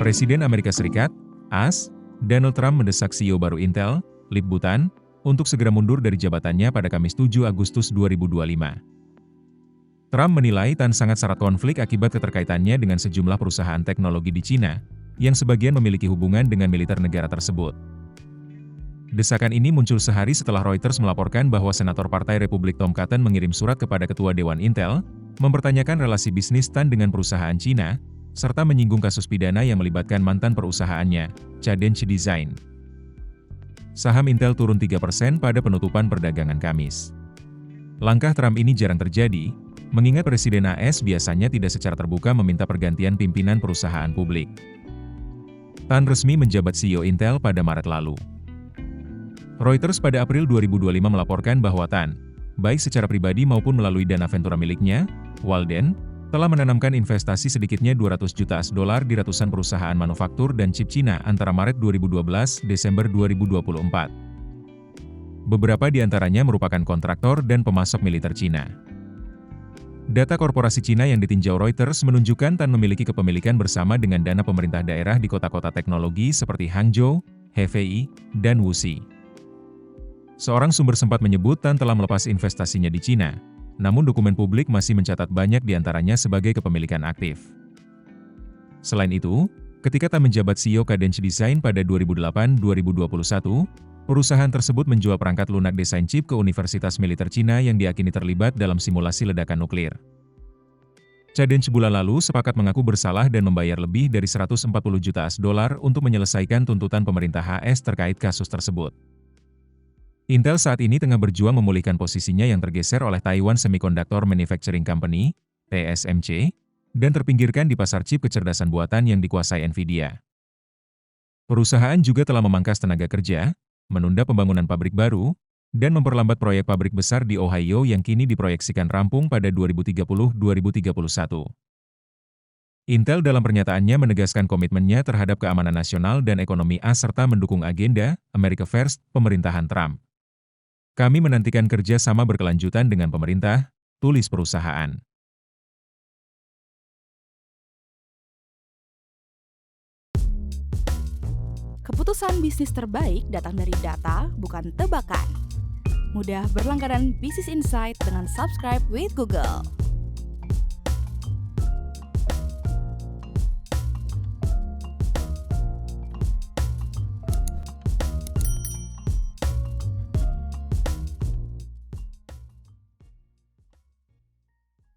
Presiden Amerika Serikat, AS, Donald Trump mendesak CEO baru Intel, Lip Bu Tan, untuk segera mundur dari jabatannya pada Kamis 7 Agustus 2025. Trump menilai Tan sangat syarat konflik akibat keterkaitannya dengan sejumlah perusahaan teknologi di Cina, yang sebagian memiliki hubungan dengan militer negara tersebut. Desakan ini muncul sehari setelah Reuters melaporkan bahwa Senator Partai Republik Tom Cotton mengirim surat kepada Ketua Dewan Intel, mempertanyakan relasi bisnis Tan dengan perusahaan Cina, serta menyinggung kasus pidana yang melibatkan mantan perusahaannya, Cadence Design. Saham Intel turun 3% pada penutupan perdagangan Kamis. Langkah Trump ini jarang terjadi, mengingat Presiden AS biasanya tidak secara terbuka meminta pergantian pimpinan perusahaan publik. Tan resmi menjabat CEO Intel pada Maret lalu. Reuters pada April 2025 melaporkan bahwa Tan, baik secara pribadi maupun melalui dana ventura miliknya, Walden, telah menanamkan investasi sedikitnya 200 juta dolar di ratusan perusahaan manufaktur dan chip Cina antara Maret 2012-Desember 2024. Beberapa di antaranya merupakan kontraktor dan pemasok militer Cina. Data korporasi Cina yang ditinjau Reuters menunjukkan Tan memiliki kepemilikan bersama dengan dana pemerintah daerah di kota-kota teknologi seperti Hangzhou, Hefei, dan Wuxi. Seorang sumber sempat menyebut Tan telah melepas investasinya di Cina, namun dokumen publik masih mencatat banyak di antaranya sebagai kepemilikan aktif. Selain itu, ketika Tan menjabat CEO Cadence Design pada 2008-2021, perusahaan tersebut menjual perangkat lunak desain chip ke Universitas Militer Cina yang diyakini terlibat dalam simulasi ledakan nuklir. Cadence bulan lalu sepakat mengaku bersalah dan membayar lebih dari 140 juta dolar untuk menyelesaikan tuntutan pemerintah AS terkait kasus tersebut. Intel saat ini tengah berjuang memulihkan posisinya yang tergeser oleh Taiwan Semiconductor Manufacturing Company, TSMC, dan terpinggirkan di pasar chip kecerdasan buatan yang dikuasai Nvidia. Perusahaan juga telah memangkas tenaga kerja, menunda pembangunan pabrik baru, dan memperlambat proyek pabrik besar di Ohio yang kini diproyeksikan rampung pada 2030-2031. Intel dalam pernyataannya menegaskan komitmennya terhadap keamanan nasional dan ekonomi AS serta mendukung agenda America First pemerintahan Trump. Kami menantikan kerja sama berkelanjutan dengan pemerintah, tulis perusahaan. Keputusan bisnis terbaik datang dari data, bukan tebakan. Mudah berlangganan Business Insight dengan subscribe with Google.